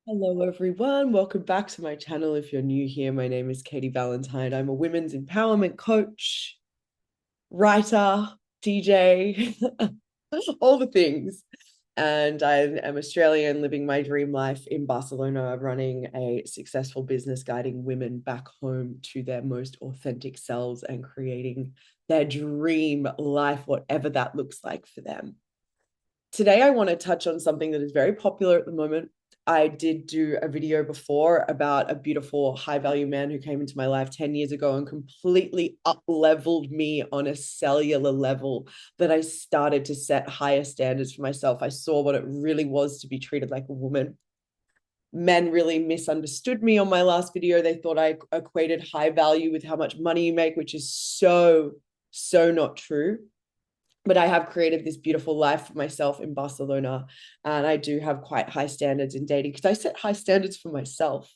Hello, everyone. Welcome back to my channel. If you're new here, my name is Katie Valentine. I'm a women's empowerment coach, writer, DJ, all the things. And I am Australian, living my dream life in Barcelona, running a successful business, guiding women back home to their most authentic selves and creating their dream life, whatever that looks like for them. Today, I want to touch on something that is very popular at the moment. I did do a video before about a beautiful high value man who came into my life 10 years ago and completely up leveled me on a cellular level that I started to set higher standards for myself. I saw what it really was to be treated like a woman. Men really misunderstood me on my last video. They thought I equated high value with how much money you make, which is so not true. But I have created this beautiful life for myself in Barcelona. And I do have quite high standards in dating because I set high standards for myself.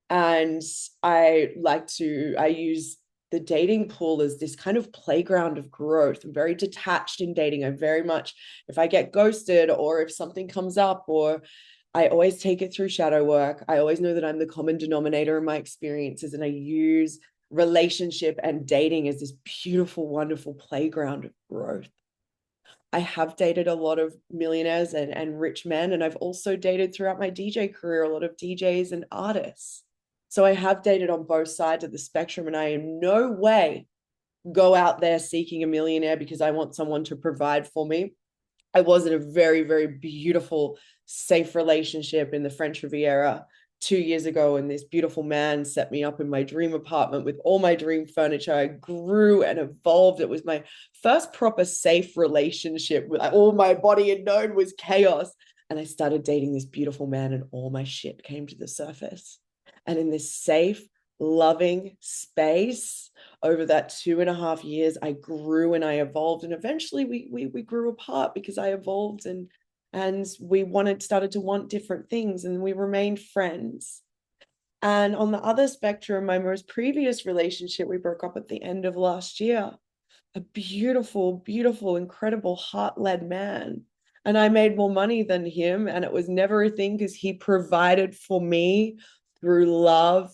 And I use the dating pool as this kind of playground of growth. I'm very detached in dating. I'm very much, if I get ghosted or if something comes up, or I always take it through shadow work. I always know that I'm the common denominator in my experiences. And I use relationship and dating as this beautiful, wonderful playground of growth. I have dated a lot of millionaires and rich men, and I've also dated throughout my DJ career a lot of DJs and artists. So I have dated on both sides of the spectrum, and I in no way go out there seeking a millionaire because I want someone to provide for me. I was in a very beautiful, safe relationship in the French Riviera 2 years ago, and this beautiful man set me up in my dream apartment with all my dream furniture. I grew and evolved. It was my first proper safe relationship. With all my body had known was chaos. And I started dating this beautiful man, and all my shit came to the surface. And in this safe, loving space, over that 2.5 years, I grew and I evolved, and eventually we grew apart because I evolved and we started to want different things, and we remained friends. And on the other spectrum, my most previous relationship, we broke up at the end of last year. A beautiful, incredible, heart-led man. And I made more money than him, and it was never a thing because he provided for me through love,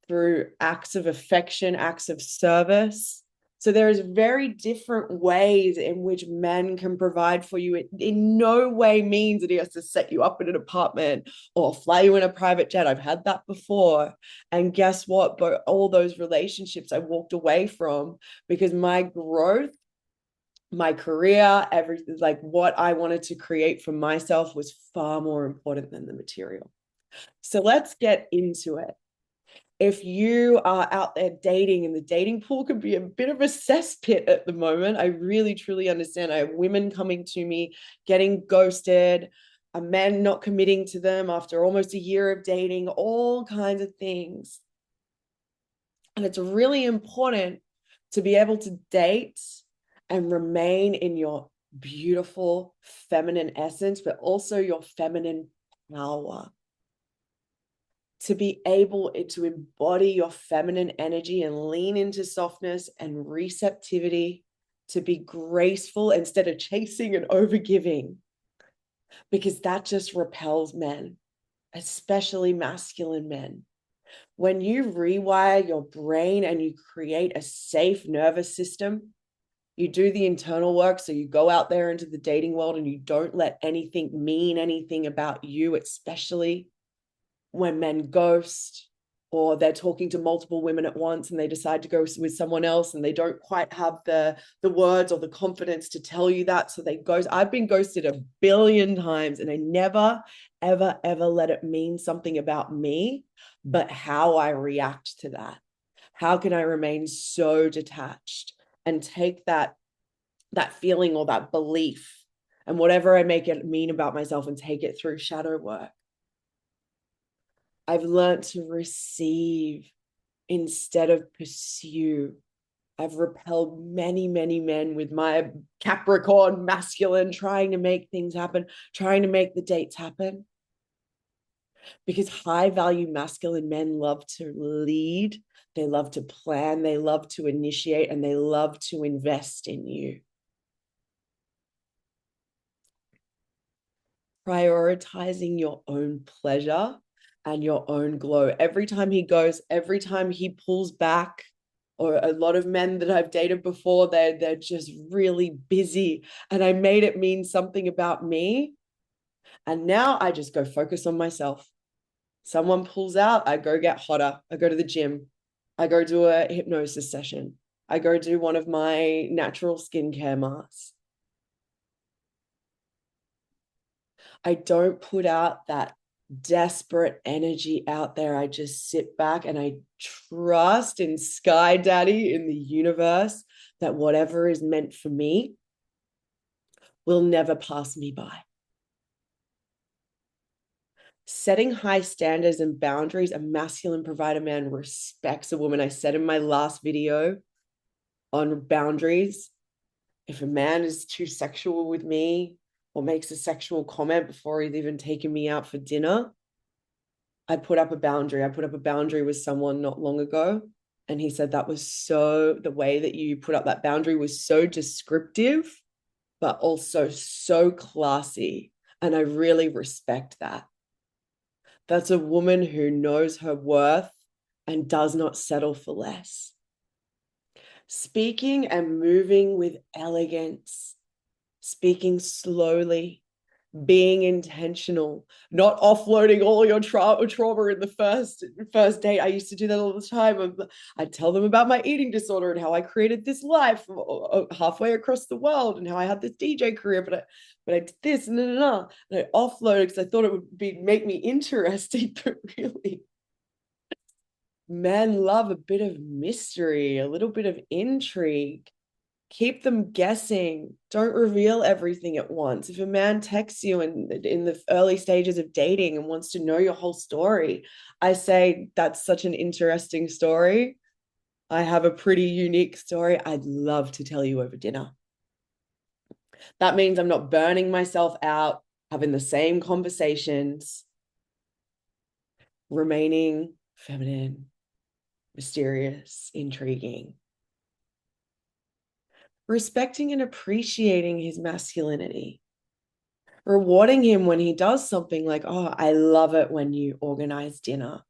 through acts of affection, acts of service. So there's very different ways in which men can provide for you. It in no way means that he has to set you up in an apartment or fly you in a private jet. I've had that before. And guess what? But all those relationships I walked away from because my growth, my career, everything, like what I wanted to create for myself was far more important than the material. So let's get into it. If you are out there dating, and the dating pool can be a bit of a cesspit at the moment, I really truly understand. I have women coming to me getting ghosted, a men not committing to them after almost a year of dating, all kinds of things. And it's really important to be able to date and remain in your beautiful feminine essence, but also your feminine power. To be able to embody your feminine energy and lean into softness and receptivity, to be graceful instead of chasing and overgiving, because that just repels men, especially masculine men. When you rewire your brain and you create a safe nervous system, you do the internal work. So you go out there into the dating world and you don't let anything mean anything about you, especially when men ghost or they're talking to multiple women at once and they decide to go with someone else and they don't quite have the words or the confidence to tell you that, so they ghost. I've been ghosted a billion times, and I never ever let it mean something about me, but how I react to that. How can I remain so detached and take that feeling or that belief and whatever I make it mean about myself and take it through shadow work? I've learned to receive instead of pursue. I've repelled many men with my Capricorn masculine trying to make things happen, trying to make the dates happen. Because high value masculine men love to lead, they love to plan, they love to initiate, and they love to invest in you. Prioritizing your own pleasure and your own glow. Every time he goes, every time he pulls back, or a lot of men that I've dated before, they're just really busy. And I made it mean something about me. And now I just go focus on myself. Someone pulls out, I go get hotter. I go to the gym. I go do a hypnosis session. I go do one of my natural skincare masks. I don't put out that desperate energy out there. I just sit back and I trust in Sky Daddy, in the universe, that whatever is meant for me will never pass me by. Setting high standards and boundaries, a masculine provider man respects a woman. I said in my last video on boundaries, if a man is too sexual with me or makes a sexual comment before he's even taken me out for dinner, I put up a boundary. I put up a boundary with someone not long ago. And he said that was the way that you put up that boundary was so descriptive, but also so classy. And I really respect that. That's a woman who knows her worth and does not settle for less. Speaking and moving with elegance, speaking slowly, being intentional, not offloading all your trauma in the first date. I used to do that all the time. I'd tell them about my eating disorder and how I created this life halfway across the world and how I had this DJ career, but I did this and and I offloaded because I thought it would make me interesting, but really, men love a bit of mystery, a little bit of intrigue. Keep them guessing. Don't reveal everything at once. If a man texts you in the early stages of dating and wants to know your whole story, I say, that's such an interesting story. I have a pretty unique story. I'd love to tell you over dinner. That means I'm not burning myself out, having the same conversations, remaining feminine, mysterious, intriguing. Respecting and appreciating his masculinity, rewarding him when he does something like, oh, I love it when you organize dinner.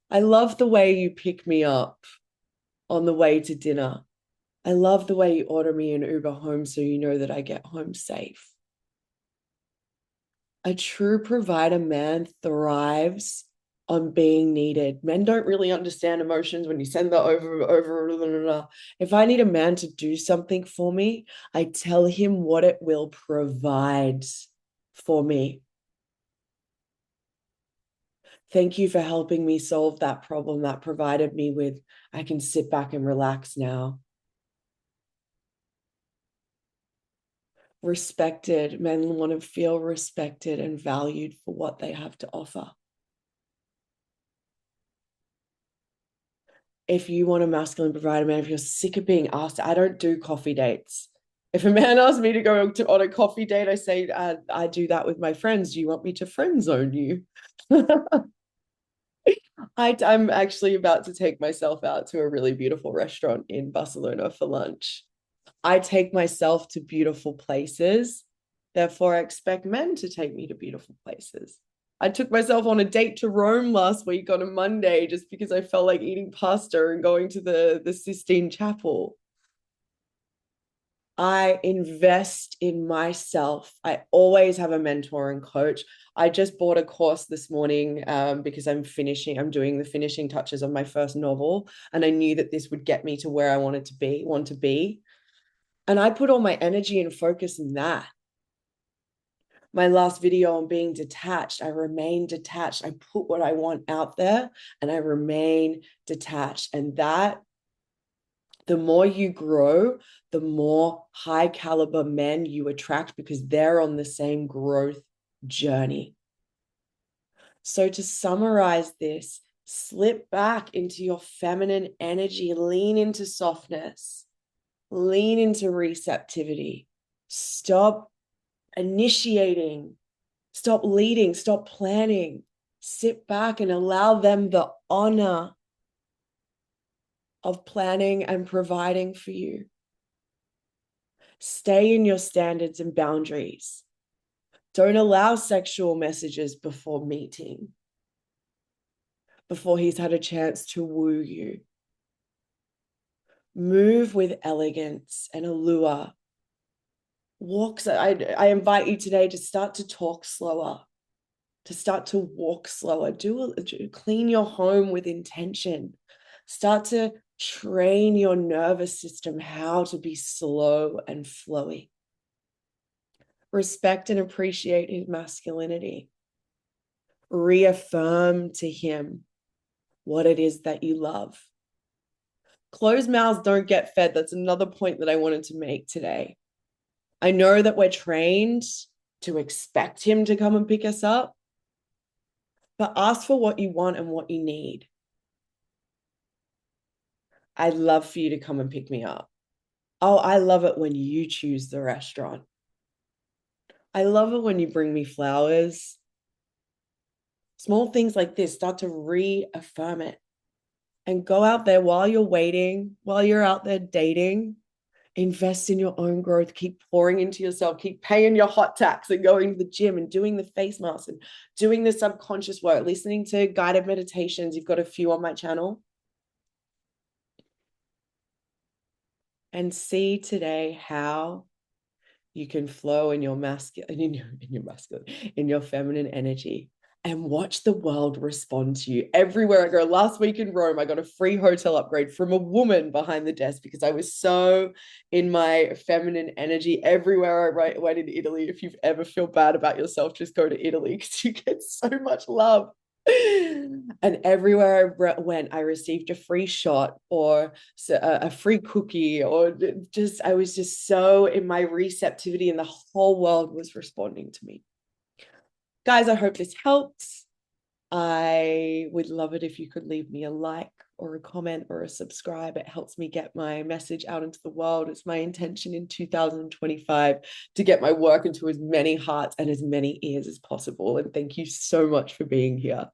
I love the way you pick me up on the way to dinner. I love the way you order me an Uber home so you know that I get home safe. A true provider man thrives on being needed. Men don't really understand emotions when you send that over. If I need a man to do something for me, I tell him what it will provide for me. Thank you for helping me solve that problem that provided me with, I can sit back and relax now. Respected. Men want to feel respected and valued for what they have to offer. If you want a masculine provider man, if you're sick of being asked, I don't do coffee dates. If a man asks me to go on a coffee date, I say, I do that with my friends. Do you want me to friend zone you? I'm actually about to take myself out to a really beautiful restaurant in Barcelona for lunch. I take myself to beautiful places. Therefore, I expect men to take me to beautiful places. I took myself on a date to Rome last week on a Monday just because I felt like eating pasta and going to the Sistine Chapel. I invest in myself. I always have a mentor and coach. I just bought a course this morning because I'm doing the finishing touches of my first novel. And I knew that this would get me to where I want to be. And I put all my energy and focus in that. My last video on being detached, I remain detached. I put what I want out there and I remain detached. And that, the more you grow, the more high caliber men you attract because they're on the same growth journey. So to summarize this, slip back into your feminine energy, lean into softness, lean into receptivity, stop initiating, stop leading, stop planning, sit back and allow them the honor of planning and providing for you. Stay in your standards and boundaries. Don't allow sexual messages before meeting. before he's had a chance to woo you. Move with elegance and allure. Walks. I invite you today to start to talk slower, to start to walk slower. Clean your home with intention. Start to train your nervous system how to be slow and flowy. Respect and appreciate his masculinity. Reaffirm to him what it is that you love. Closed mouths don't get fed. That's another point that I wanted to make today. I know that we're trained to expect him to come and pick us up, but ask for what you want and what you need. I'd love for you to come and pick me up. Oh, I love it when you choose the restaurant. I love it when you bring me flowers. Small things like this start to reaffirm it. And go out there while you're waiting, while you're out there dating, invest in your own growth, keep pouring into yourself, keep paying your hot tax and going to the gym and doing the face mask and doing the subconscious work, listening to guided meditations. You've got a few on my channel. And see today how you can flow in your masculine, in your feminine energy, and watch the world respond to you everywhere I go. Last week in Rome, I got a free hotel upgrade from a woman behind the desk because I was so in my feminine energy everywhere I went in Italy. If you've ever feel bad about yourself, just go to Italy because you get so much love. And everywhere I went, I received a free shot or a free cookie, or just, I was just so in my receptivity, and the whole world was responding to me. Guys, I hope this helps. I would love it if you could leave me a like or a comment or a subscribe. It helps me get my message out into the world. It's my intention in 2025 to get my work into as many hearts and as many ears as possible. And thank you so much for being here.